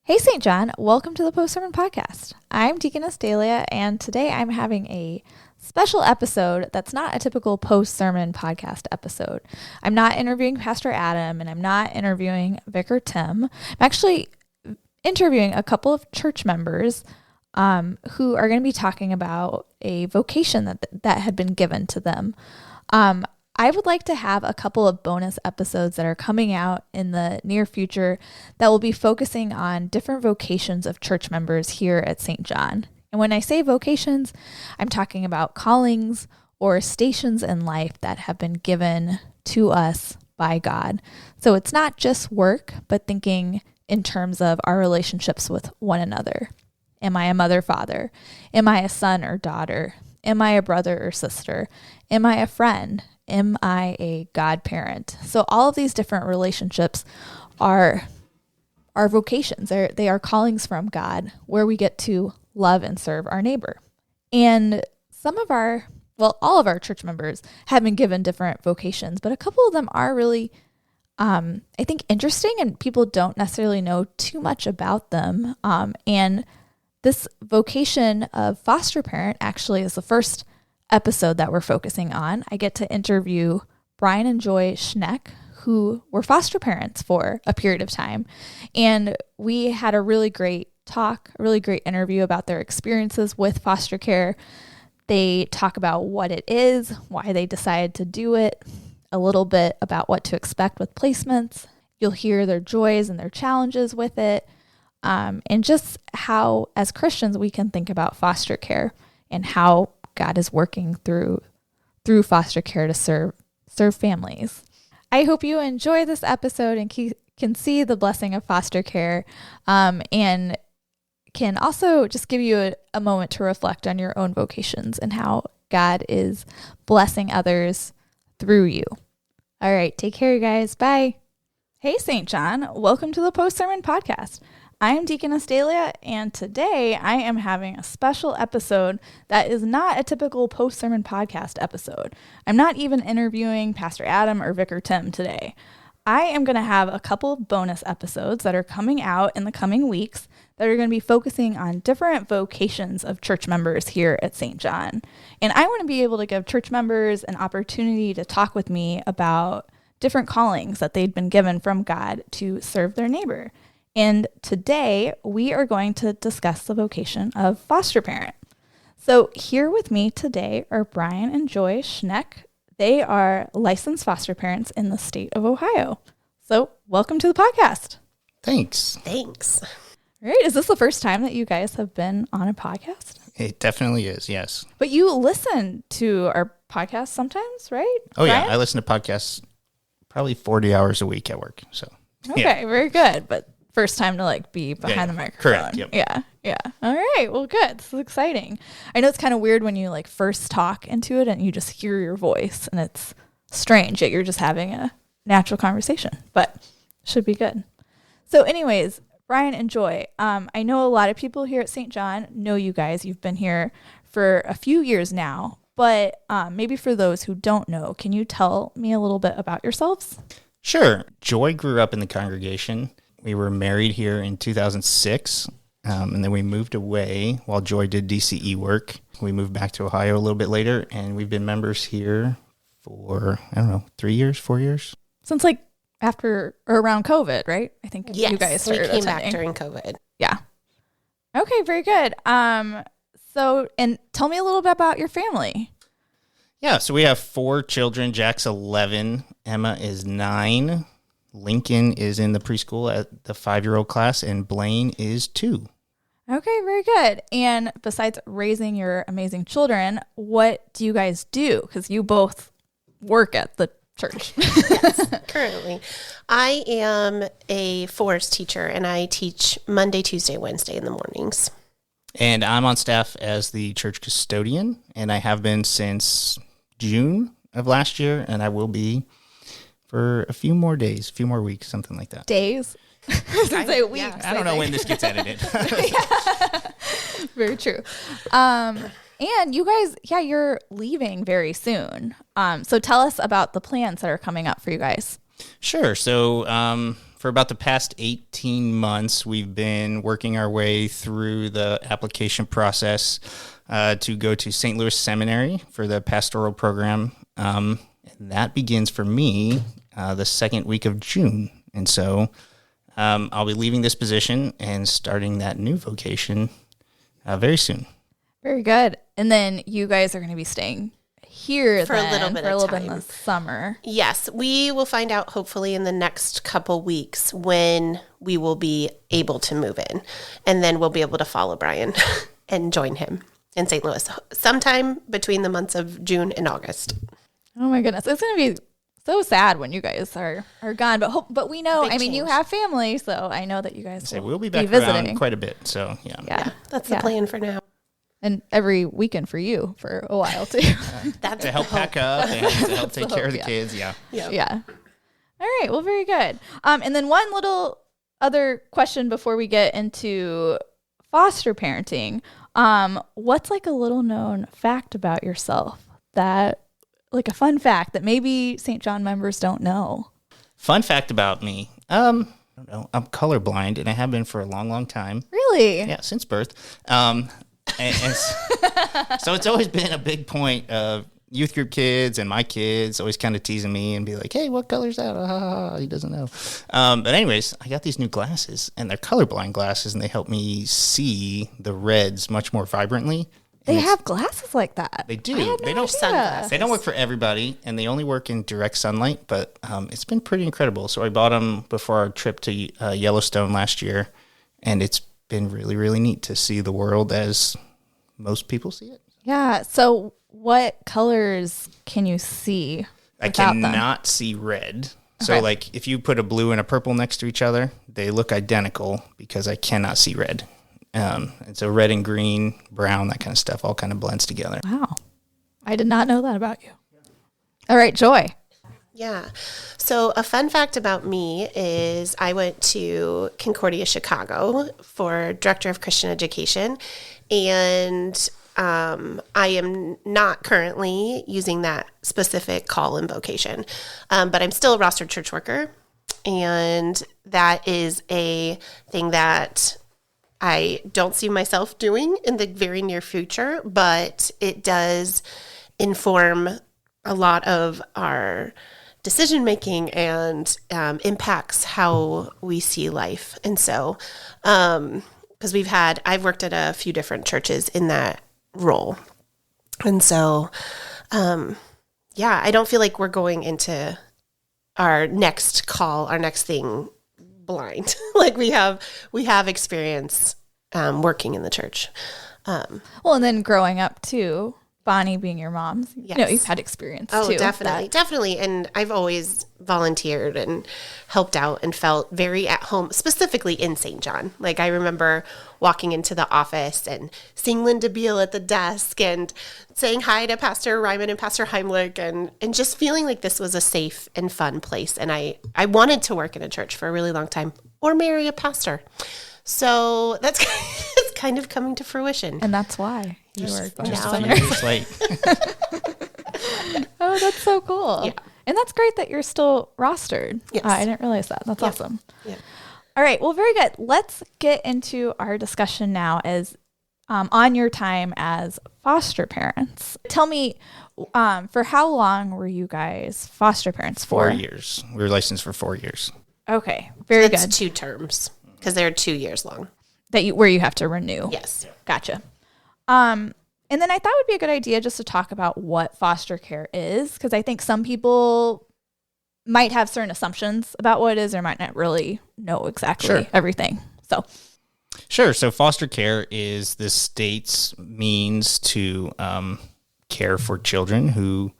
Hey, St. John, welcome to the Post-Sermon Podcast. I'm Deaconess Dehlia, and today I'm having a special episode that's not a typical post-sermon podcast episode. I'm not interviewing Pastor Adam, and I'm not interviewing Vicar Tim. I'm actually interviewing a couple of church members who are going to be talking about a vocation that had been given to them. I would like to have a couple of bonus episodes that are coming out in the near future that will be focusing on different vocations of church members here at St. John. And when I say vocations, I'm talking about callings or stations in life that have been given to us by God. So it's not just work, but thinking in terms of our relationships with one another. Am I a mother, father? Am I a son or daughter? Am I a brother or sister? Am I a friend? Am I a godparent? So all of these different relationships are vocations. They are callings from God where we get to love and serve our neighbor. And all of our church members have been given different vocations, but a couple of them are really, I think, interesting, and people don't necessarily know too much about them. And this vocation of foster parent actually is the first episode that we're focusing on. I get to interview Brian and Joy Schneck, who were foster parents for a period of time. And we had a really great talk, a really great interview about their experiences with foster care. They talk about what it is, why they decided to do it, a little bit about what to expect with placements. You'll hear their joys and their challenges with it, and just how, as Christians, we can think about foster care and how God is working through foster care to serve families. I hope you enjoy this episode and can see the blessing of foster care, and can also just give you a moment to reflect on your own vocations and how God is blessing others through you. All right, take care, you guys. Bye. Hey, St. John, welcome to the Post-Sermon Podcast. I am Deaconess Dehlia, and today I am having a special episode that is not a typical post-sermon podcast episode. I'm not even interviewing Pastor Adam or Vicar Tim today. I am going to have a couple of bonus episodes that are coming out in the coming weeks that are going to be focusing on different vocations of church members here at St. John. And I want to be able to give church members an opportunity to talk with me about different callings that they'd been given from God to serve their neighbor. And today we are going to discuss the vocation of foster parent. So here with me today are Brian and Joy Schneck. They are licensed foster parents in the state of Ohio. So welcome to the podcast. Thanks. All right. Is this the first time that you guys have been on a podcast? It definitely is, yes. But you listen to our podcast sometimes, right? Oh, Brian? yeah. I listen to podcasts probably 40 hours a week at work. So okay, very good. But first time to be behind the microphone. Correct. Yep. Yeah. All right. Well, good. This is exciting. I know it's kind of weird when you first talk into it and you just hear your voice and it's strange yet you're just having a natural conversation, but should be good. So anyways, Brian and Joy, I know a lot of people here at St. John know you guys. You've been here for a few years now, but maybe for those who don't know, can you tell me a little bit about yourselves? Sure. Joy grew up in the congregation. We were married here in 2006, and then we moved away while Joy did DCE work. We moved back to Ohio a little bit later, and we've been members here for, 3 years, 4 years. Since after or around COVID, right? I think yes, you guys started we came attending back during COVID. Yeah. Okay, very good. So, and tell me a little bit about your family. Yeah, so we have 4 children. Jack's 11, Emma is 9. Lincoln is in the preschool at the 5-year-old class, and Blaine is 2. Okay, very good. And besides raising your amazing children, what do you guys do? Because you both work at the church. Yes, currently. I am a forest teacher, and I teach Monday, Tuesday, Wednesday in the mornings. And I'm on staff as the church custodian, and I have been since June of last year, and I will be for a few more days, a few more weeks, something like that. Days? I say weeks. Yeah. I don't know when this gets edited. Very true. And you guys, you're leaving very soon. So tell us about the plans that are coming up for you guys. Sure. So For about the past 18 months, we've been working our way through the application process to go to St. Louis Seminary for the pastoral program. And that begins for me the second week of June. And so I'll be leaving this position and starting that new vocation very soon. Very good. And then you guys are going to be staying here For a little bit in the summer. Yes, we will find out hopefully in the next couple weeks when we will be able to move in. And then we'll be able to follow Brian and join him in St. Louis sometime between the months of June and August. Oh my goodness. It's going to be so sad when you guys are gone, but we know, Big you change. have family, so I know that you guys We'll be back visiting around quite a bit. So, yeah. Yeah. That's the plan for now. And every weekend for you for a while too. That's To help pack up and to help take care of the yeah. kids. Yeah. Yeah. All right. Well, very good. And then one little other question before we get into foster parenting. What's like a little known fact about yourself that, like a fun fact that maybe St. John members don't know? Fun fact about me. I don't know. I'm colorblind, and I have been for a long, long time. Really? Yeah, since birth. And so it's always been a big point of youth group kids and my kids always kind of teasing me and be like, hey, what color's that? He doesn't know. But anyways, I got these new glasses, and they're colorblind glasses, and they help me see the reds much more vibrantly. They have glasses like that. They do. I had no They don't idea. sunglasses. They don't work for everybody, and they only work in direct sunlight, but it's been pretty incredible. So I bought them before our trip to Yellowstone last year, and it's been really, really neat to see the world as most people see it. Yeah. So what colors can you see I without them? cannot see red. So, Okay. like, if you put a blue and a purple next to each other, they look identical because I cannot see red. And so red and green, brown, that kind of stuff all kind of blends together. Wow. I did not know that about you. All right, Joy. Yeah. So a fun fact about me is I went to Concordia, Chicago for Director of Christian Education. And I am not currently using that specific call in vocation, but I'm still a rostered church worker. And that is a thing that I don't see myself doing in the very near future, but it does inform a lot of our decision making and impacts how we see life. And so, because I've worked at a few different churches in that role. And so, I don't feel like we're going into our next call, our next thing blind. Like we have experience working in the church. Well, and then growing up too, Bonnie being your mom, Yes. you've had experience Oh, too. definitely. And I've always volunteered and helped out and felt very at home, specifically in St. John. Like I remember walking into the office and seeing Linda Beal at the desk and saying hi to Pastor Ryman and Pastor Heimlich and just feeling like this was a safe and fun place. And I wanted to work in a church for a really long time or marry a pastor. So that's it's kind of coming to fruition. And that's why you were going to now. seminary. It's like, Oh, that's so cool. Yeah. And that's great that you're still rostered. Yes. I didn't realize that. That's awesome. Yeah. All right. Well, very good. Let's get into our discussion now as on your time as foster parents. Tell me, for how long were you guys foster parents for? 4 years. We were licensed for 4 years. Okay. Very That's good. 2 terms because they're 2 years long. Where you have to renew. Yes. Gotcha. And then I thought it would be a good idea just to talk about what foster care is, because I think some people might have certain assumptions about what it is or might not really know exactly everything. So, Sure. So foster care is the state's means to care for children who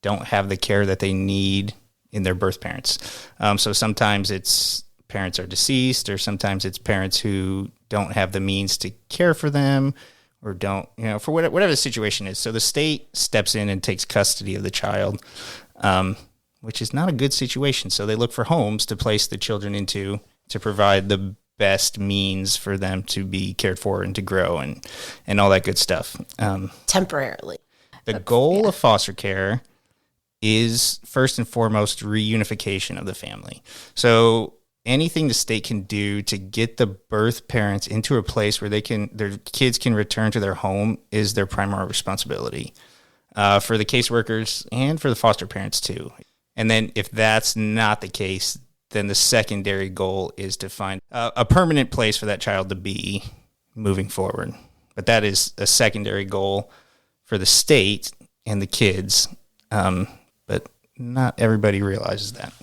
don't have the care that they need in their birth parents. So sometimes it's parents are deceased, or sometimes it's parents who don't have the means to care for them, or don't, for whatever the situation is. So the state steps in and takes custody of the child, which is not a good situation. So they look for homes to place the children into to provide the best means for them to be cared for and to grow and all that good stuff. Temporarily. The goal of foster care is first and foremost reunification of the family. So anything the state can do to get the birth parents into a place where their kids can return to their home is their primary responsibility, for the caseworkers and for the foster parents too. And then if that's not the case, then the secondary goal is to find a permanent place for that child to be moving forward. But that is a secondary goal for the state and the kids. But not everybody realizes that.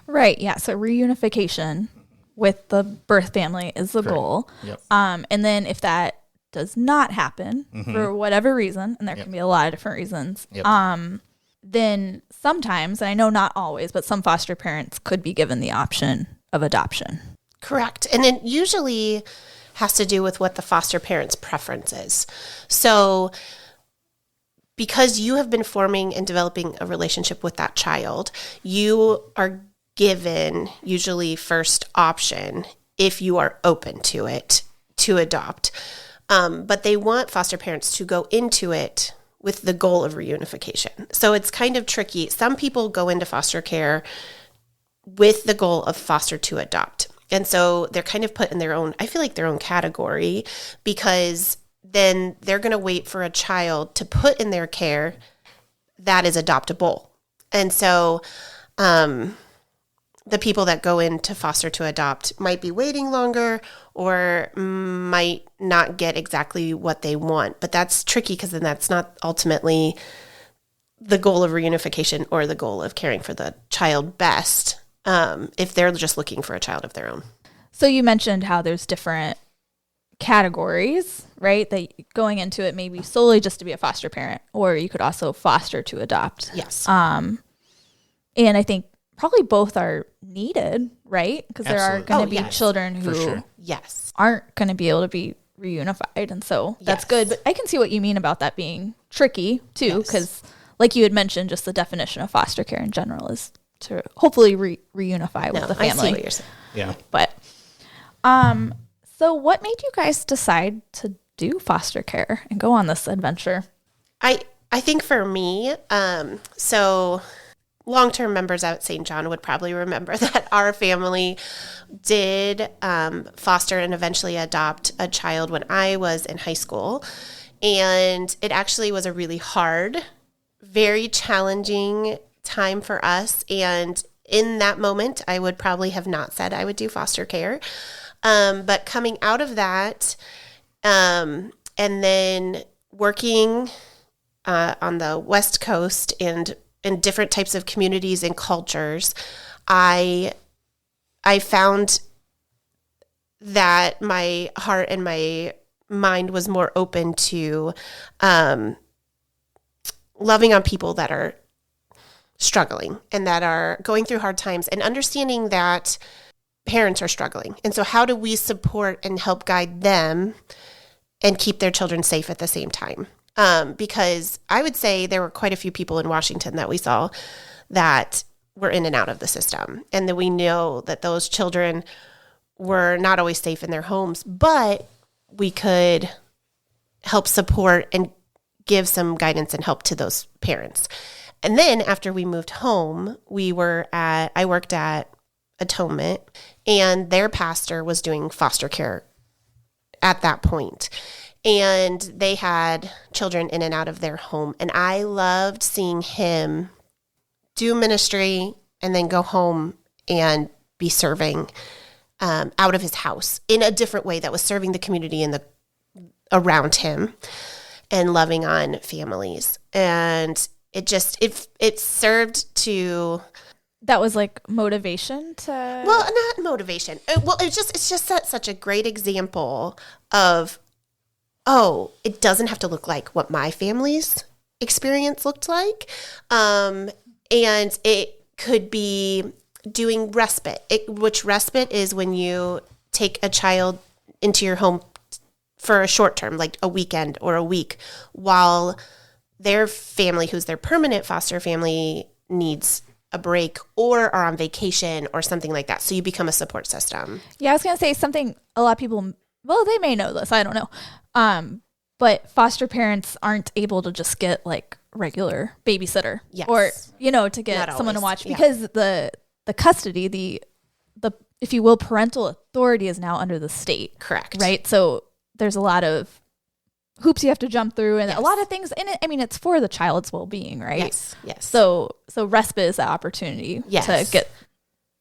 Right. Yeah. So reunification with the birth family is the goal. Yep. And then if that does not happen for whatever reason, and there can be a lot of different reasons, then sometimes, and I know not always, but some foster parents could be given the option of adoption. Correct. And it usually has to do with what the foster parent's preference is. So because you have been forming and developing a relationship with that child, you are given usually first option if you are open to it to adopt. But they want foster parents to go into it with the goal of reunification. So it's kind of tricky. Some people go into foster care with the goal of foster to adopt. And so they're kind of put in their own, I feel like their own category, because then they're going to wait for a child to put in their care that is adoptable. And so the people that go into foster to adopt might be waiting longer or might not get exactly what they want. But that's tricky because then that's not ultimately the goal of reunification or the goal of caring for the child best, if they're just looking for a child of their own. So you mentioned how there's different categories, right? That going into it maybe solely just to be a foster parent, or you could also foster to adopt. Yes. And I think probably both are needed, right? Because there are going to be children who aren't going to be able to be reunified. And so that's good. But I can see what you mean about that being tricky too, because like you had mentioned, just the definition of foster care in general is to hopefully reunify with the family. I see what you're saying. Yeah. But, so what made you guys decide to do foster care and go on this adventure? I think for me, so long-term members out at St. John would probably remember that our family did foster and eventually adopt a child when I was in high school. And it actually was a really hard, very challenging time for us. And in that moment, I would probably have not said I would do foster care. But coming out of that, and then working on the West Coast and in different types of communities and cultures, I found that my heart and my mind was more open to loving on people that are struggling and that are going through hard times, and understanding that parents are struggling. And so how do we support and help guide them and keep their children safe at the same time? Because I would say there were quite a few people in Washington that we saw that were in and out of the system. And that we know that those children were not always safe in their homes, but we could help support and give some guidance and help to those parents. And then after we moved home, I worked at Atonement, and their pastor was doing foster care at that point. And they had children in and out of their home. And I loved seeing him do ministry and then go home and be serving out of his house in a different way that was serving the community around him and loving on families. And it served to... That was like motivation to... Well, not motivation. It's just such a great example of, it doesn't have to look like what my family's experience looked like. And it could be doing respite, which respite is when you take a child into your home for a short term, like a weekend or a week, while their family, who's their permanent foster family, needs a break or are on vacation or something like that. So you become a support system. Yeah, I was going to say something a lot of people, well, they may know this, I don't know. But foster parents aren't able to just get like regular babysitter or, to get someone to watch because the custody, the if you will, parental authority is now under the state. Correct. Right? So there's a lot of hoops you have to jump through and a lot of things in it. I mean, it's for the child's well-being, right? Yes. So respite is the opportunity to get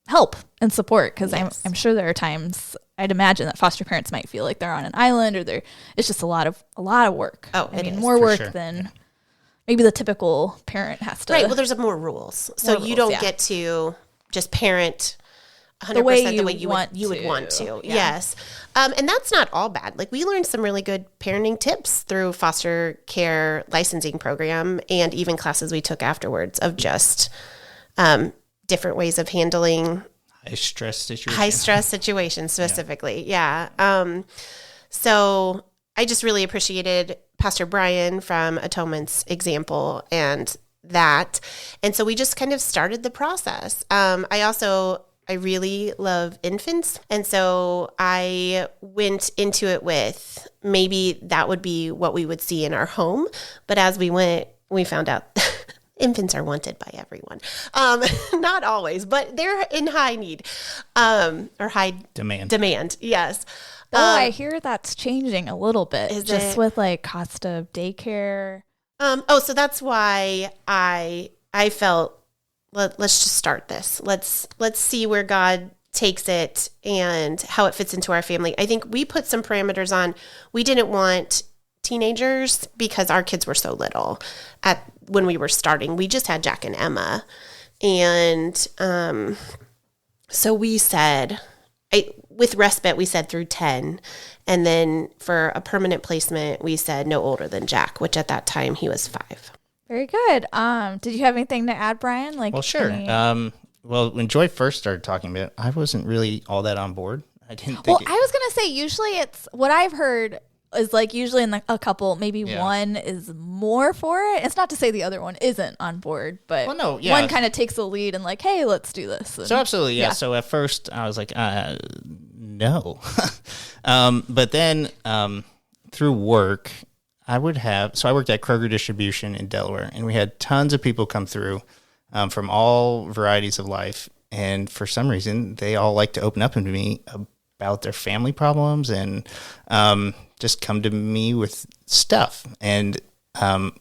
help and support, because I'm sure there are times I'd imagine that foster parents might feel like they're on an island, or it's just a lot of work. Oh, I mean, is, more work than maybe the typical parent has to. Right. Well, there's more rules, so you don't get to just parent 100% the way you would want to. Yeah. Yes. And that's not all bad. Like, we learned some really good parenting tips through foster care licensing program, and even classes we took afterwards of just different ways of handling high stress situations specifically. Yeah. So I just really appreciated Pastor Brian from Atonement's example and that. And so we just kind of started the process. I really love infants. And so I went into it with maybe that would be what we would see in our home. But as we went, we found out infants are wanted by everyone. Not always, but they're in high need, or high demand. Yes. I hear that's changing a little bit, with like cost of daycare. So that's why I felt, let's just start this. Let's see where God takes it and how it fits into our family. I think we put some parameters on. We didn't want teenagers because our kids were so little when we were starting. We just had Jack and Emma. And so we said, with respite, we said through 10. And then for a permanent placement, we said no older than Jack, which at that time he was 5. Very good. Did you have anything to add, Brian? Well, sure. Well, when Joy first started talking about it, I wasn't really all that on board. I didn't think. Well, I was going to say, usually it's what I've heard is like usually in a couple, maybe one is more for it. It's not to say the other one isn't on board, but one kind of takes the lead and like, hey, let's do this. And, so absolutely, yeah. So at first I was like, no. But then through work, I worked at Kroger Distribution in Delaware, and we had tons of people come through from all varieties of life. And for some reason, they all like to open up to me about their family problems and just come to me with stuff. And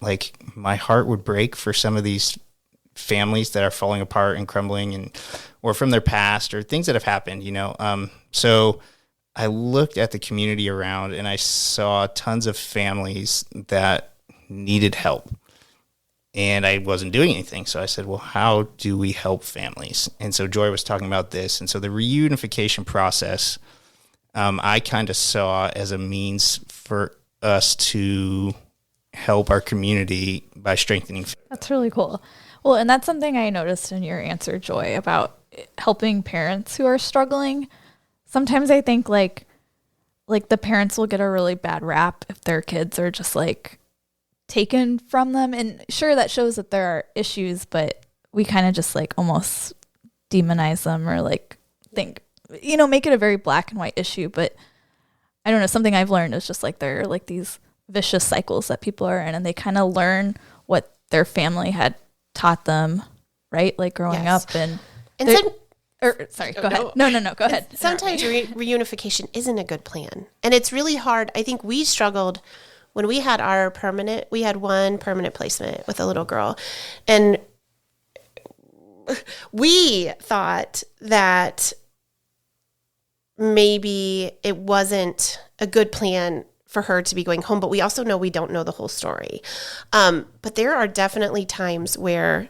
like my heart would break for some of these families that are falling apart and crumbling, or from their past or things that have happened, So I looked at the community around and I saw tons of families that needed help. And I wasn't doing anything. So I said, well, how do we help families? And so Joy was talking about this. And so the reunification process, I kind of saw as a means for us to help our community by strengthening. That's really cool. Well, and that's something I noticed in your answer, Joy, about helping parents who are struggling. Sometimes I think like the parents will get a really bad rap if their kids are just like taken from them. And sure, that shows that there are issues, but we kind of just like almost demonize them or like think, make it a very black and white issue. But I don't know, something I've learned is just like there are like these vicious cycles that people are in, and they kind of learn what their family had taught them, right? Like growing up and sorry, go ahead. No, go ahead. Sometimes reunification isn't a good plan. And it's really hard. I think we struggled when we had we had one permanent placement with a little girl. And we thought that maybe it wasn't a good plan for her to be going home, but we also know we don't know the whole story. But there are definitely times where,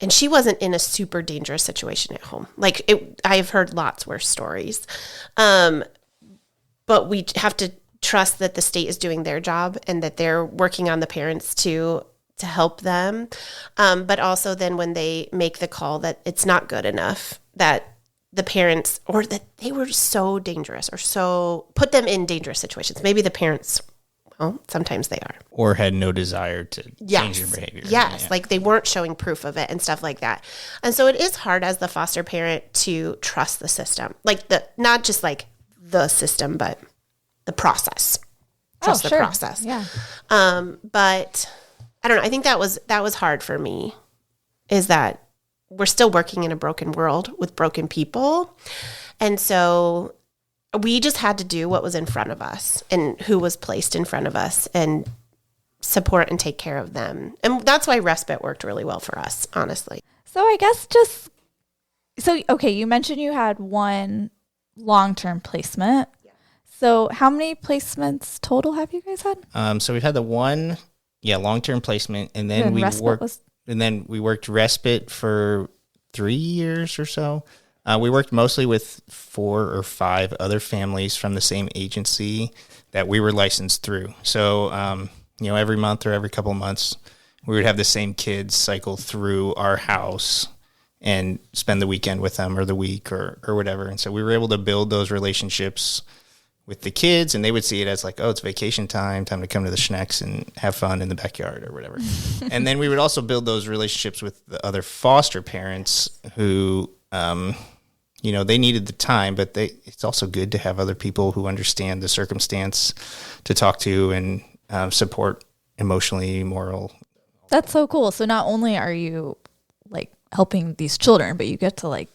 and she wasn't in a super dangerous situation at home. I've heard lots worse stories. But we have to trust that the state is doing their job and that they're working on the parents to help them. But also then when they make the call that it's not good enough, that the parents, or that they were so dangerous or so put them in dangerous situations. Maybe the parents, well, sometimes they are. Or had no desire to change their behavior. Yes, yeah. Like they weren't showing proof of it and stuff like that. And so it is hard as the foster parent to trust the system. Not just like the system, but the process. Trust the process. Yeah. But I don't know. I think that was hard for me, is that we're still working in a broken world with broken people. And so we just had to do what was in front of us and who was placed in front of us and support and take care of them. And that's why respite worked really well for us, honestly. So I guess okay, you mentioned you had one long-term placement. Yeah. So how many placements total have you guys had? So we've had the one, long-term placement, and then we worked respite for 3 years or so. We worked mostly with 4 or 5 other families from the same agency that we were licensed through. So, every month or every couple of months, we would have the same kids cycle through our house and spend the weekend with them or the week or whatever. And so we were able to build those relationships with the kids, and they would see it as like, oh, it's vacation time to come to the Schnecks and have fun in the backyard or whatever. And then we would also build those relationships with the other foster parents who, they needed the time, but it's also good to have other people who understand the circumstance to talk to and support emotionally, moral. That's so cool. So not only are you like helping these children, but you get to like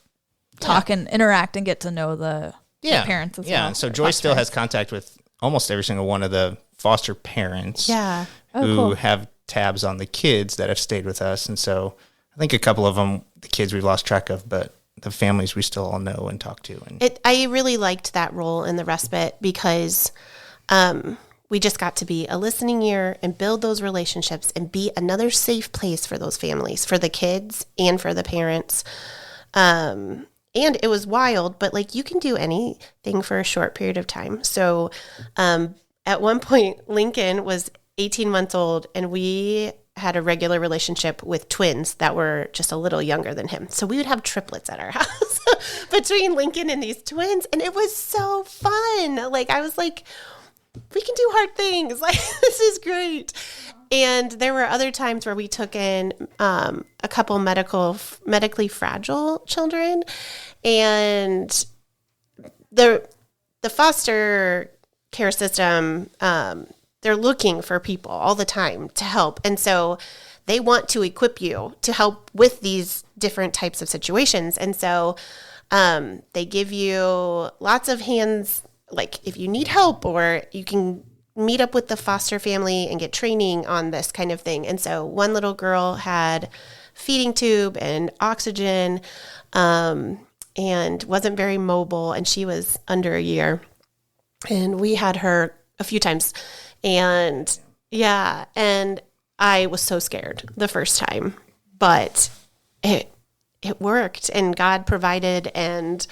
talk and interact and get to know the parents as well. Yeah, and so Joy still has contact with almost every single one of the foster parents who have tabs on the kids that have stayed with us. And so I think a couple of them, the kids we've lost track of, but the families we still all know and talk to. And I really liked that role in the respite because we just got to be a listening ear and build those relationships and be another safe place for those families, for the kids and for the parents. And it was wild, but like you can do anything for a short period of time. So at one point, Lincoln was 18 months old and we had a regular relationship with twins that were just a little younger than him. So we would have triplets at our house between Lincoln and these twins. And it was so fun. Like, I was like, we can do hard things. Like, this is great. And there were other times where we took in a couple medically fragile children. And the foster care system, they're looking for people all the time to help. And so they want to equip you to help with these different types of situations. And so they give you lots of hands, like if you need help, or you can meet up with the foster family and get training on this kind of thing. And so one little girl had feeding tube and oxygen and wasn't very mobile, and she was under a year. And we had her a few times. And and I was so scared the first time, but it worked and God provided. And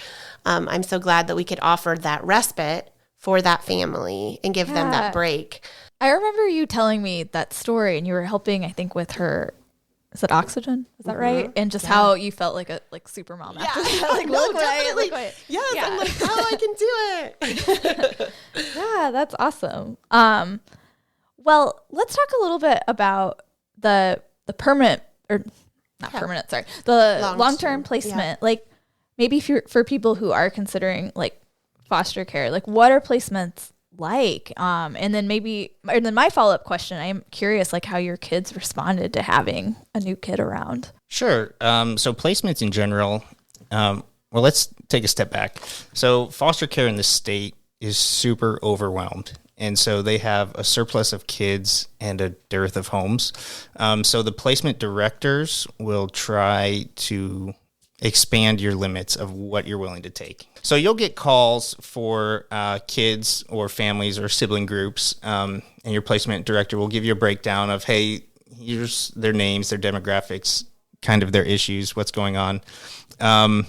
I'm so glad that we could offer that respite for that family and give them that break. I remember you telling me that story, and you were helping, I think, with her. Is it oxygen? Is that right? And just how you felt like a super mom after that. Like, no, definitely. Yes, I'm like, oh, I can do it. Yeah, that's awesome. Well, let's talk a little bit about the permanent, or not permanent, sorry, the long-term placement. Yeah. Like, maybe for people who are considering like foster care, like what are placements like? And then my follow-up question, I'm curious, like how your kids responded to having a new kid around. Sure. So placements in general, well, let's take a step back. So foster care in the state is super overwhelmed. And so they have a surplus of kids and a dearth of homes. So the placement directors will try to expand your limits of what you're willing to take. So you'll get calls for kids or families or sibling groups, and your placement director will give you a breakdown of, hey, here's their names, their demographics, kind of their issues, what's going on. And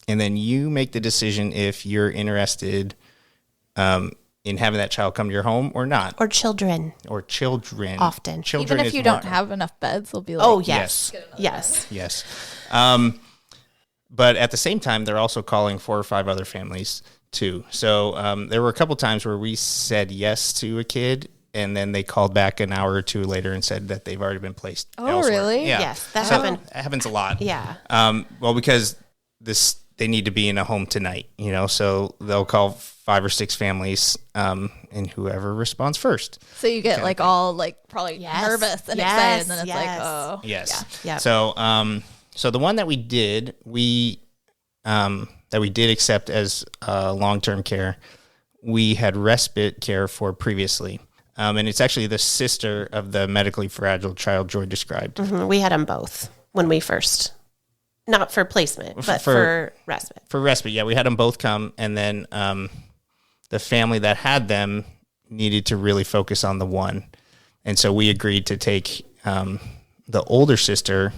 then you make the decision if you're interested in having that child come to your home or not. Or children. Often. Children. Even if you don't have enough beds, they'll be like, oh, yes. Yes. But at the same time, they're also calling 4 or 5 other families too. So there were a couple times where we said yes to a kid, and then they called back an hour or two later and said that they've already been placed elsewhere. Really? Yeah. Yes, that happened. It happens a lot. Yeah. Well, because they need to be in a home tonight, so they'll call 5 or 6 families, and whoever responds first. So you get like all like probably nervous and excited, and then it's like, oh. Yes. Yeah. So So the one that we did accept as long-term care, we had respite care for previously. And it's actually the sister of the medically fragile child Joy described. Mm-hmm. We had them both when we first, not for placement, but for respite. For respite, yeah. We had them both come, and then the family that had them needed to really focus on the one. And so we agreed to take the older sister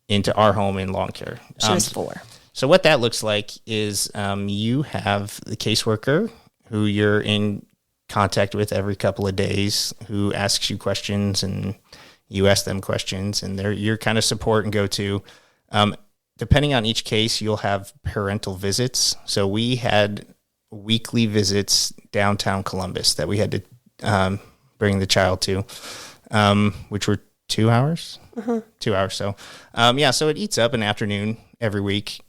into our home in long care. She was 4. So what that looks like is you have the caseworker who you're in contact with every couple of days, who asks you questions and you ask them questions, and they're your kind of support and go-to. Depending on each case, you'll have parental visits. So we had weekly visits downtown Columbus that we had to bring the child to, which were 2 hours. Mm-hmm. 2 hours. So, so it eats up an afternoon every week,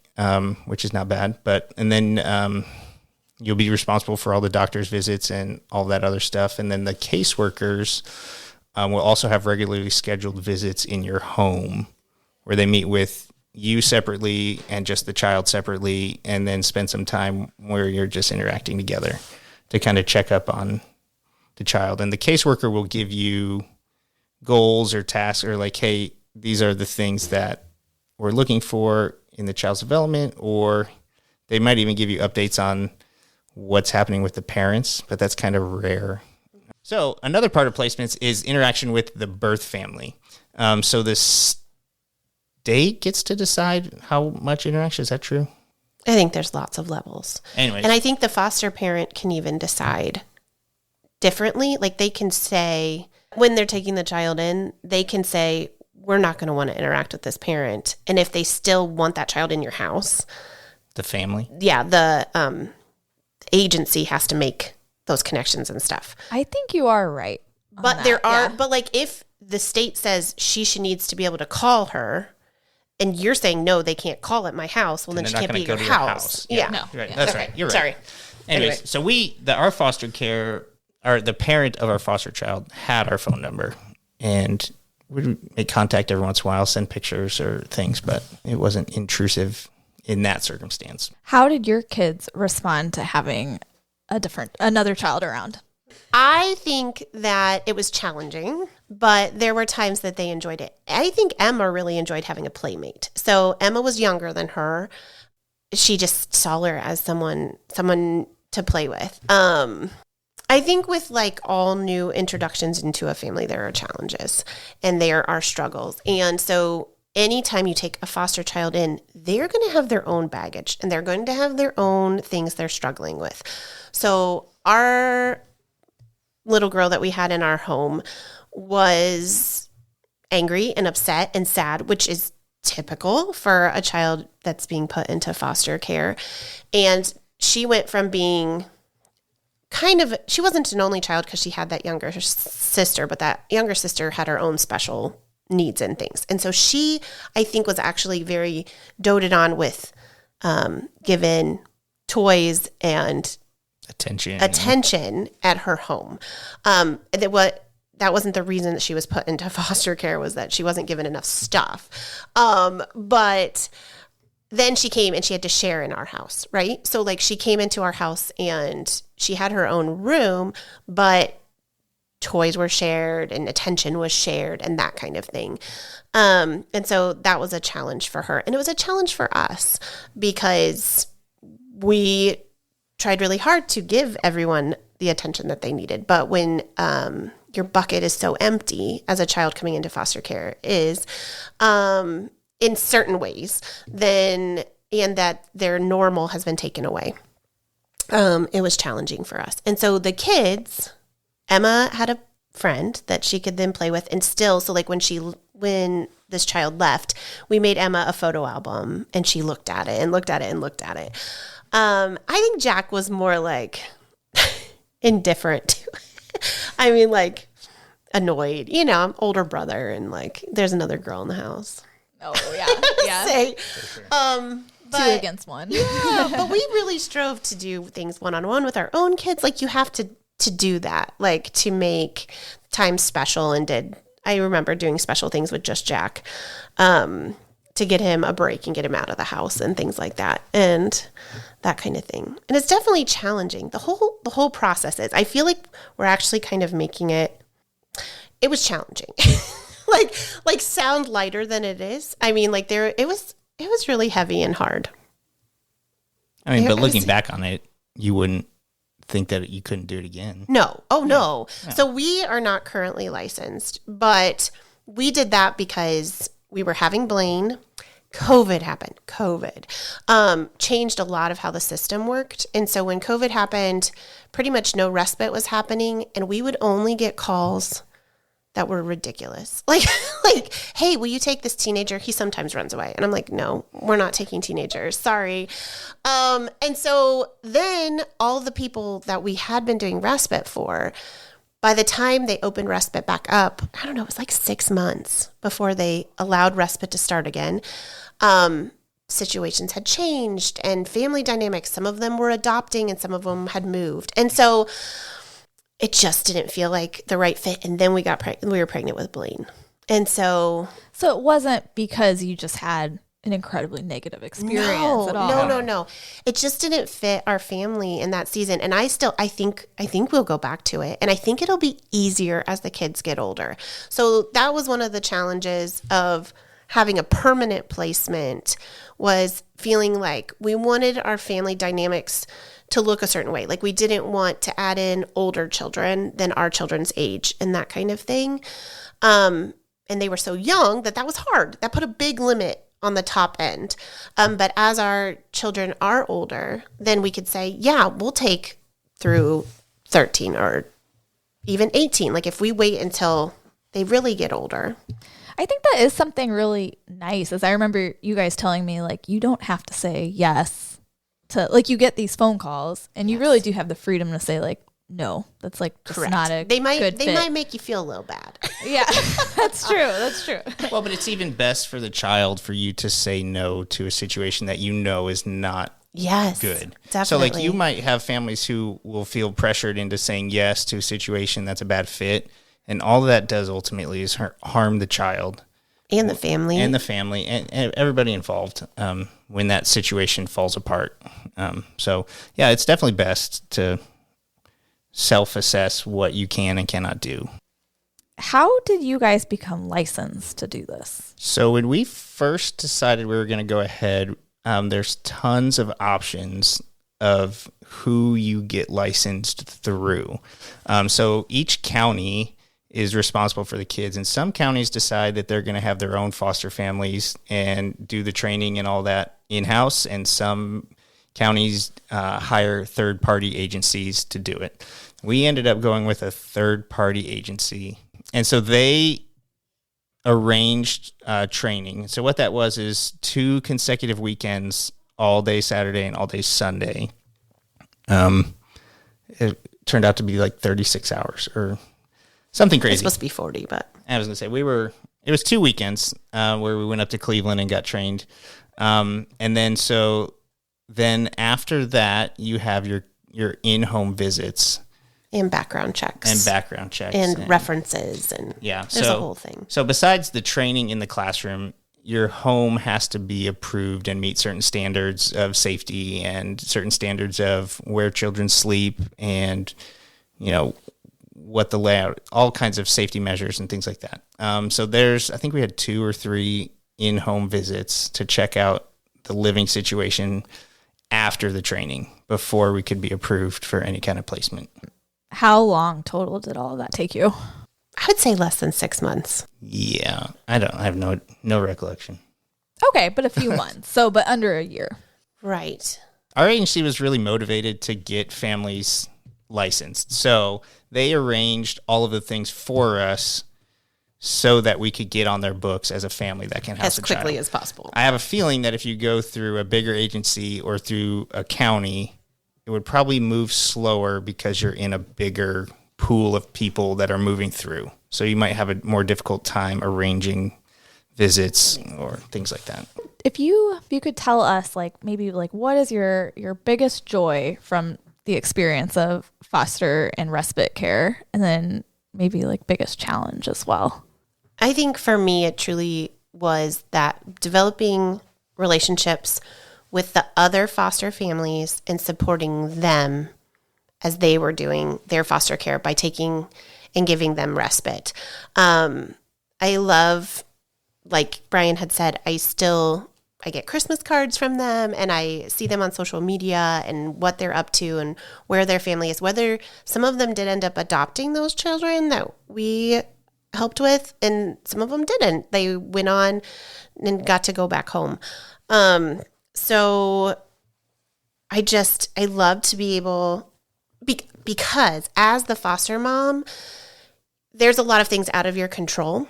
which is not bad. And then you'll be responsible for all the doctor's visits and all that other stuff. And then the caseworkers will also have regularly scheduled visits in your home where they meet with you separately and just the child separately, and then spend some time where you're just interacting together to kind of check up on the child. And the caseworker will give you goals or tasks, or like, hey, these are the things that we're looking for in the child's development, or they might even give you updates on what's happening with the parents, but that's kind of rare. So another part of placements is interaction with the birth family. So the state gets to decide how much interaction. Is that true? I think there's lots of levels. Anyways. And I think the foster parent can even decide differently. Like they can say, when they're taking the child in, they can say, we're not going to want to interact with this parent. And if they still want that child in your house, the family? Yeah, the agency has to make those connections and stuff. I think you are right. But but like if the state says she needs to be able to call her, and you're saying, no, they can't call at my house, well, then she can't be at your house. Yeah. No. Right. Yeah. That's Okay. right. You're right. Sorry. Anyways, so our foster care, or the parent of our foster child had our phone number, and we'd make contact every once in a while, send pictures or things, but it wasn't intrusive in that circumstance. How did your kids respond to having another child around? I think that it was challenging, but there were times that they enjoyed it. I think Emma really enjoyed having a playmate. So Emma was younger than her. She just saw her as someone to play with. I think with like all new introductions into a family, there are challenges and there are struggles. And so anytime you take a foster child in, they're going to have their own baggage and they're going to have their own things they're struggling with. So our little girl that we had in our home was angry and upset and sad, which is typical for a child that's being put into foster care. And she went from being she wasn't an only child because she had that younger sister, but that younger sister had her own special needs and things. And so she, I think, was actually very doted on with given toys and attention at her home. That wasn't the reason that she was put into foster care, was that she wasn't given enough stuff. But then she came and she had to share in our house, right? So like she came into our house and she had her own room, but toys were shared and attention was shared and that kind of thing. And so that was a challenge for her. And it was a challenge for us because we tried really hard to give everyone the attention that they needed. But when your bucket is so empty as a child coming into foster care is in certain ways, then, and that their normal has been taken away, it was challenging for us. And so the kids, Emma had a friend that she could then play with, and still, so like when this child left, we made Emma a photo album and she looked at it and looked at it and looked at it. I think Jack was more like indifferent. I mean, like annoyed, older brother, and like there's another girl in the house. Oh yeah. But, 2 against 1. Yeah, but we really strove to do things one-on-one with our own kids. Like you have to do that, like to make time special, and I remember doing special things with just Jack, to to get him a break and get him out of the house and things like that and that kind of thing. And it's definitely challenging. The whole process is, I feel like we're actually kind of making it was challenging. like sound lighter than it is. I mean, like it was really heavy and hard. I mean, but looking back on it, you wouldn't think that you couldn't do it again. No. Oh, no. So we are not currently licensed, but we did that because we were having Blaine. COVID happened. COVID changed a lot of how the system worked. And so when COVID happened, pretty much no respite was happening. And we would only get calls that were ridiculous. Like, hey, will you take this teenager? He sometimes runs away. And I'm like, no, we're not taking teenagers. Sorry. And so then all the people that we had been doing respite for, by the time they opened respite back up, I don't know, it was like 6 months before they allowed respite to start again. Situations had changed and family dynamics. Some of them were adopting and some of them had moved. And so it just didn't feel like the right fit. And then we were pregnant with Blaine. And so it wasn't because you just had an incredibly negative experience at all. No. It just didn't fit our family in that season. And I think we'll go back to it. And I think it'll be easier as the kids get older. So that was one of the challenges of having a permanent placement, was feeling like we wanted our family dynamics to look a certain way. Like we didn't want to add in older children than our children's age and that kind of thing. And they were so young that was hard. That put a big limit on the top end. But as our children are older, then we could say, yeah, we'll take through 13 or even 18. Like if we wait until they really get older. I think that is something really nice, as I remember you guys telling me, like, you don't have to say yes to, like, you get these phone calls and you really do have the freedom to say, like, no, that's like just not a they might good fit. might make you feel a little bad. Yeah, that's true. Well, but it's even best for the child for you to say no to a situation that you know is not good. Definitely. So like you might have families who will feel pressured into saying yes to a situation that's a bad fit. And all that does ultimately is harm the child. And the family. And everybody involved when that situation falls apart. So, yeah, it's definitely best to self-assess what you can and cannot do. How did you guys become licensed to do this? So when we first decided we were going to go ahead, there's tons of options of who you get licensed through. So each county is responsible for the kids. And some counties decide that they're going to have their own foster families and do the training and all that in-house. And some counties hire third-party agencies to do it. We ended up going with a third-party agency. And so they arranged training. So what that was is 2 consecutive weekends, all day Saturday and all day Sunday. It turned out to be like 36 hours or something crazy. It's supposed to be 40, but I was going to say it was 2 weekends where we went up to Cleveland and got trained. And then after that, you have your in-home visits. And background checks. And references. And there's a whole thing. So besides the training in the classroom, your home has to be approved and meet certain standards of safety and certain standards of where children sleep and, what the layout, all kinds of safety measures and things like that. So I think we had 2 or 3 in-home visits to check out the living situation after the training before we could be approved for any kind of placement. How long total did all of that take you? I would say less than 6 months. Yeah, I have no recollection. Okay, but a few months. But under a year. Right. Our agency was really motivated to get families licensed. So they arranged all of the things for us so that we could get on their books as a family that can house as quickly as possible. I have a feeling that if you go through a bigger agency or through a county, it would probably move slower because you're in a bigger pool of people that are moving through. So you might have a more difficult time arranging visits or things like that. If you could tell us, maybe what is your biggest joy from the experience of foster and respite care, and then maybe biggest challenge as well? I think for me, it truly was that developing relationships with the other foster families and supporting them as they were doing their foster care by taking and giving them respite. I love, like Brian had said, I get Christmas cards from them, and I see them on social media and what they're up to and where their family is, whether some of them did end up adopting those children that we helped with, and some of them didn't. They went on and got to go back home. So I love to be able, because as the foster mom, there's a lot of things out of your control.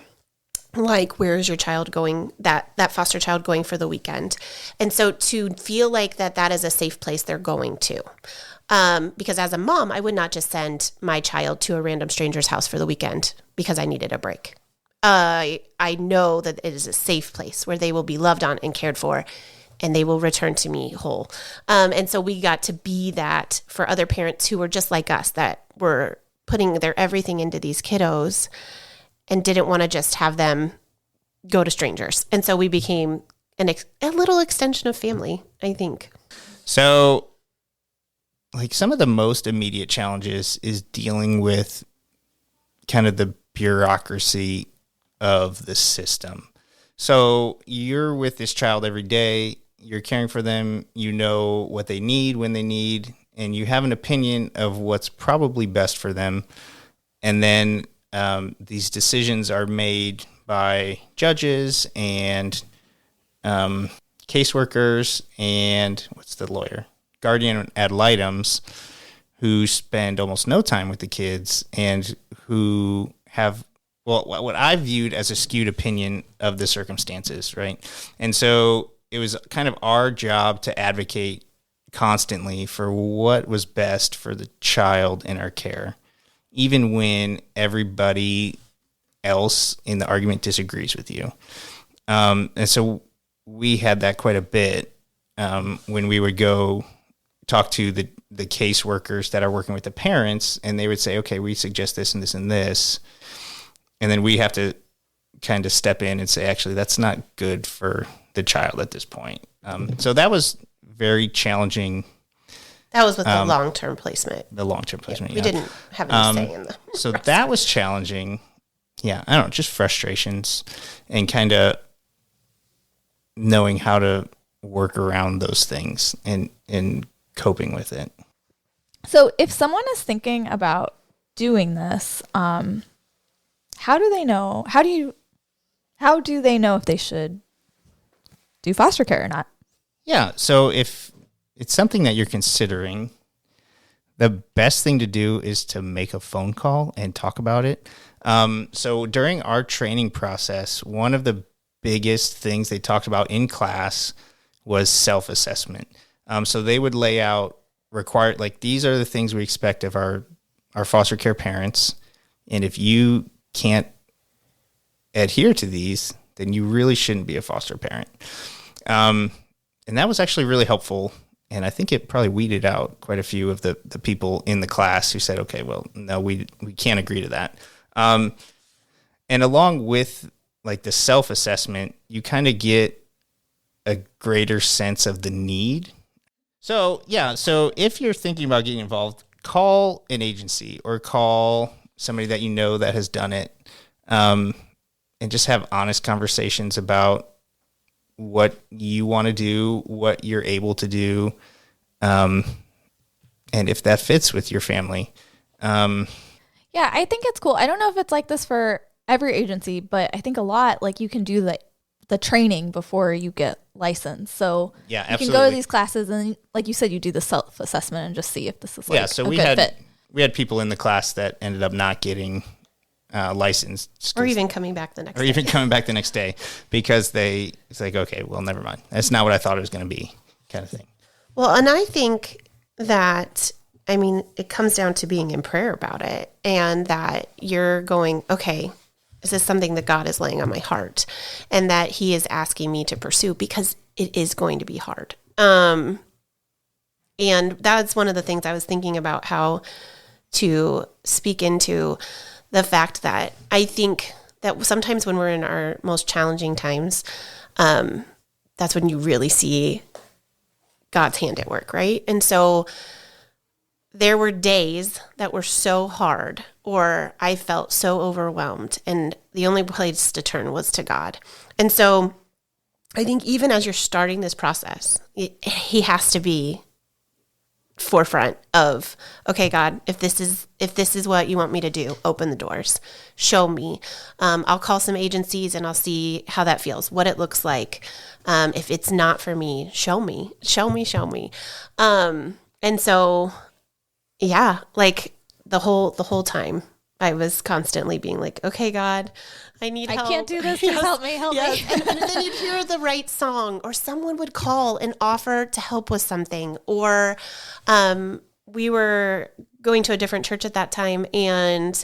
Like, where is your child going, that foster child going for the weekend? And so to feel like that is a safe place they're going to. Because as a mom, I would not just send my child to a random stranger's house for the weekend because I needed a break. I know that it is a safe place where they will be loved on and cared for, and they will return to me whole. And so we got to be that for other parents who were just like us, that were putting their everything into these kiddos and didn't want to just have them go to strangers. And so we became a little extension of family, I think. So, like, some of the most immediate challenges is dealing with kind of the bureaucracy of the system. So you're with this child every day, you're caring for them, you know what they need when they need, and you have an opinion of what's probably best for them. And then these decisions are made by judges and caseworkers and what's the lawyer? Guardian ad litems, who spend almost no time with the kids and who have, well, what I viewed as a skewed opinion of the circumstances, right? And so it was kind of our job to advocate constantly for what was best for the child in our care, even when everybody else in the argument disagrees with you. And so we had that quite a bit when we would go talk to the caseworkers that are working with the parents, and they would say, okay, we suggest this and this and this. And then we have to kind of step in and say, actually, that's not good for the child at this point. So that was very challenging. That was with the long-term placement. The long-term placement, We didn't have any say in the So that was challenging. Yeah, I don't know, just frustrations and kind of knowing how to work around those things and coping with it. So if someone is thinking about doing this, how do they know? How do they know if they should do foster care or not? Yeah, so if it's something that you're considering, the best thing to do is to make a phone call and talk about it. So during our training process, one of the biggest things they talked about in class was self-assessment. So they would lay out required, like, these are the things we expect of our foster care parents. And if you can't adhere to these, then you really shouldn't be a foster parent. And that was actually really helpful. And I think it probably weeded out quite a few of the people in the class who said, okay, well, no, we can't agree to that. And along with, like, the self-assessment, you kind of get a greater sense of the need. So, yeah, so if you're thinking about getting involved, call an agency or call somebody that you know that has done it, and just have honest conversations about what you want to do, what you're able to do, and if that fits with your family. Yeah, I think it's cool. I don't know if it's like this for every agency, but I think a lot, like, you can do the training before you get licensed. So yeah, you absolutely. can go to these classes and, like you said, you do the self-assessment and just see if this is like so a we good had fit. We had people in the class that ended up not getting licensed, or even coming back the next day. or even coming back the next day because it's like, okay, well, never mind. That's not what I thought it was going to be, kind of thing. Well, and I think that, I mean, it comes down to being in prayer about it, and that you're going, okay, is this something that God is laying on my heart and that he is asking me to pursue, because it is going to be hard. And that's one of the things I was thinking about, how to speak into the fact that I think that sometimes when we're in our most challenging times, that's when you really see God's hand at work, right? And so there were days that were so hard, or I felt so overwhelmed, and the only place to turn was to God. And so I think even as you're starting this process, he has to be forefront of, okay, God, if this is what you want me to do, open the doors, show me. I'll call some agencies and I'll see how that feels, what it looks like. If it's not for me, show me. And so, yeah, like the whole time I was constantly being like, okay, God, I need help. I can't do this. Just help me. And then you'd hear the right song, or someone would call and offer to help with something. Or we were going to a different church at that time, and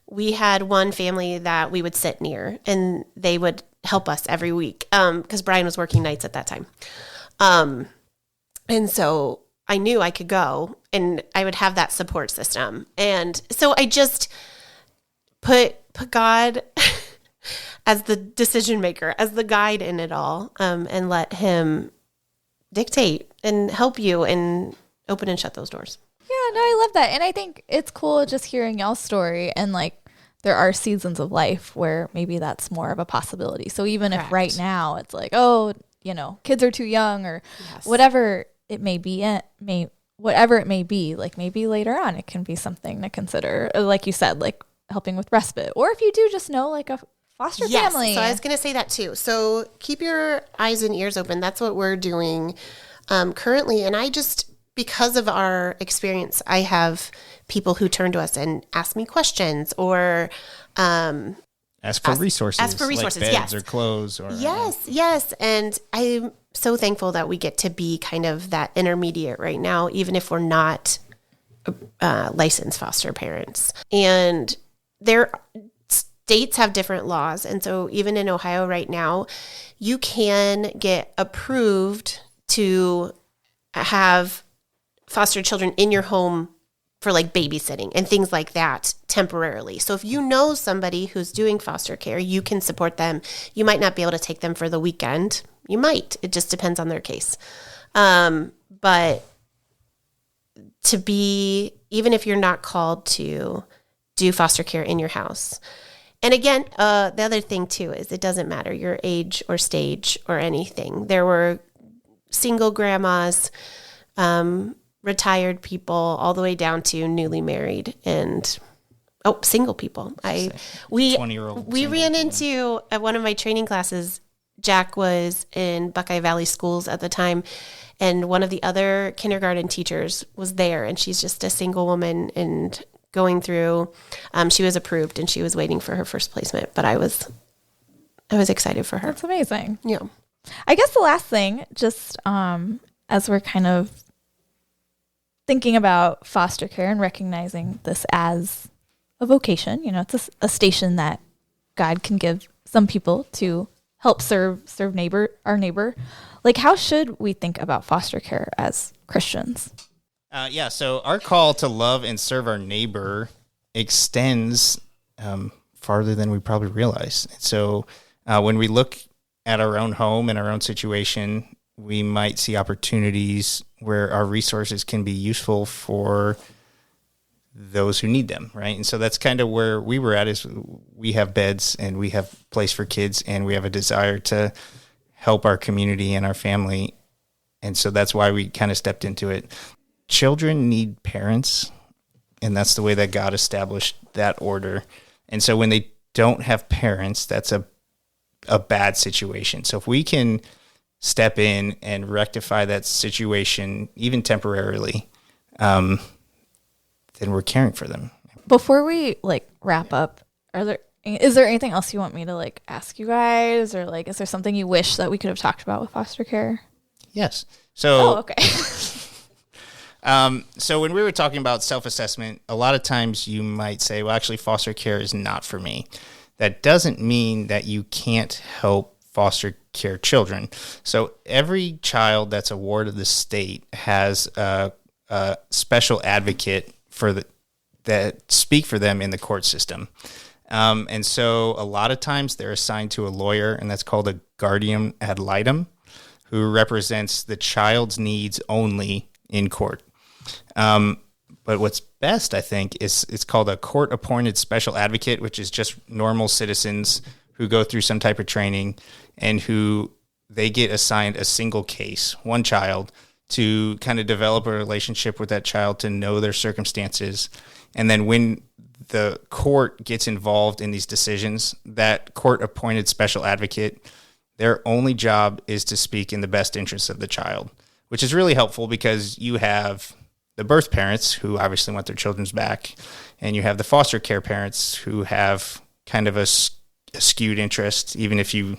we had one family that we would sit near, and they would help us every week because Brian was working nights at that time. And so I knew I could go, and I would have that support system. And so I just put God as the decision maker, as the guide in it all, and let him dictate and help you and open and shut those doors. Yeah, no, I love that. And I think it's cool just hearing y'all's story, and like there are seasons of life where maybe that's more of a possibility. So even if right now it's like, oh, kids are too young, or whatever it may be, whatever it may be, like maybe later on it can be something to consider. Like you said, like helping with respite, or if you do just know like a foster family. So I was going to say that too. So keep your eyes and ears open. That's what we're doing currently. And I just, because of our experience, I have people who turn to us and ask me questions, or ask for resources. Ask for resources, like beds yes. or clothes. Or, Yes. And I'm so thankful that we get to be kind of that intermediate right now, even if we're not licensed foster parents. And states have different laws. And so even in Ohio right now, you can get approved to have foster children in your home for like babysitting and things like that temporarily. So if you know somebody who's doing foster care, you can support them. You might not be able to take them for the weekend. You might. It just depends on their case. But to be, even if you're not called to do foster care in your house. And again, the other thing too is it doesn't matter your age or stage or anything. There were single grandmas, retired people, all the way down to newly married and single people. We 20-year-old ran into at one of my training classes. Jack was in Buckeye Valley Schools at the time, and one of the other kindergarten teachers was there, and she's just a single woman and going through. She was approved, and she was waiting for her first placement. But I was excited for her. That's amazing. Yeah. I guess the last thing, just as we're kind of thinking about foster care and recognizing this as a vocation, it's a station that God can give some people to help serve our neighbor. Like, how should we think about foster care as Christians? So our call to love and serve our neighbor extends farther than we probably realize. So when we look at our own home and our own situation, we might see opportunities where our resources can be useful for those who need them, right? And so that's kind of where we were at, is we have beds and we have place for kids, and we have a desire to help our community and our family. And so that's why we kind of stepped into it. Children need parents, and that's the way that God established that order. And so when they don't have parents, that's a bad situation. So if we can step in and rectify that situation, even temporarily, then we're caring for them. Before we wrap up, is there anything else you want me to ask you guys, or is there something you wish that we could have talked about with foster care? Yes. So, okay. So when we were talking about self-assessment, a lot of times you might say, well, actually foster care is not for me. That doesn't mean that you can't help foster care children. So every child that's a ward of the state has a special advocate that speak for them in the court system. And so a lot of times they're assigned to a lawyer, and that's called a guardian ad litem, who represents the child's needs only in court. But what's best, I think, is it's called a court-appointed special advocate, which is just normal citizens who go through some type of training and who they get assigned a single case, one child, to kind of develop a relationship with that child, to know their circumstances. And then when the court gets involved in these decisions, that court-appointed special advocate, their only job is to speak in the best interests of the child, which is really helpful because you have the birth parents who obviously want their children's back, and you have the foster care parents who have kind of a skewed interest. Even if you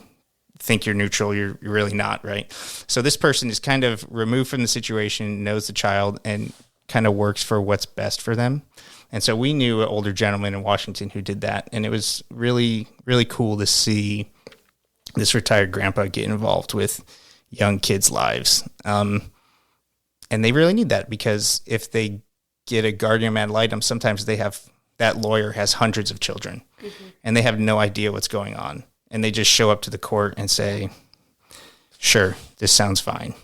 think you're neutral, you're really not, right? So this person is kind of removed from the situation, knows the child, and kind of works for what's best for them. And so we knew an older gentleman in Washington who did that, and it was really, really cool to see this retired grandpa get involved with young kids' lives. And they really need that, because if they get a guardian ad litem, sometimes that lawyer has hundreds of children, and they have no idea what's going on. And they just show up to the court and say, sure, this sounds fine,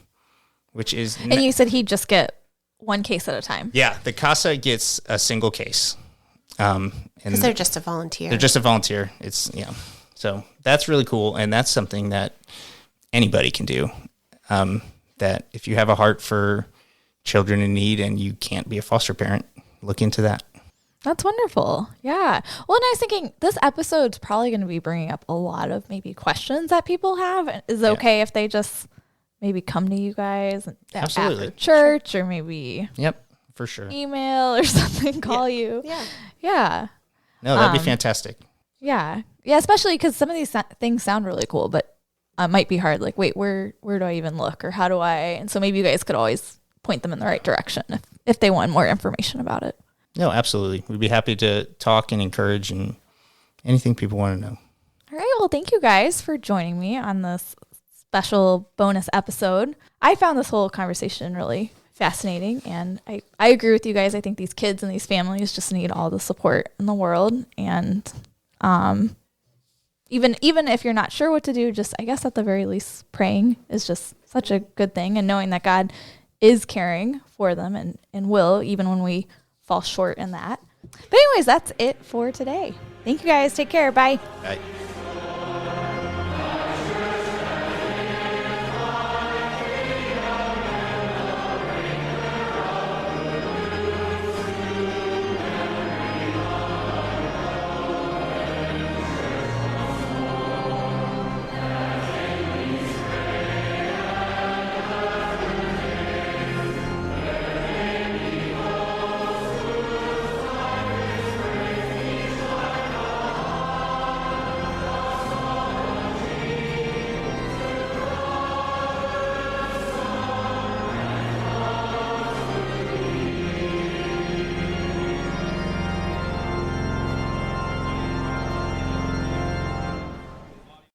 which is... And you said he'd just get one case at a time. Yeah, the CASA gets a single case. Because they're just a volunteer. They're just a volunteer. So that's really cool, and that's something that anybody can do. That if you have a heart for children in need and you can't be a foster parent, look into that. That's wonderful. Yeah. Well, and I was thinking this episode's probably going to be bringing up a lot of maybe questions that people have. Is it okay if they just maybe come to you guys after church, or maybe for sure, email or something, call you? Yeah. No, that'd be fantastic. Yeah. Especially because some of these things sound really cool, but might be hard. Like, wait, where do I even look, or how do I? And so maybe you guys could always point them in the right direction if they want more information about it. No, absolutely. We'd be happy to talk and encourage and anything people want to know. All right. Well, thank you guys for joining me on this special bonus episode. I found this whole conversation really fascinating, and I agree with you guys. I think these kids and these families just need all the support in the world. And even if you're not sure what to do, just I guess at the very least praying is just such a good thing, and knowing that God is caring for them and will, even when we fall short in that. But anyways, that's it for today. Thank you guys. Take care. Bye. Bye.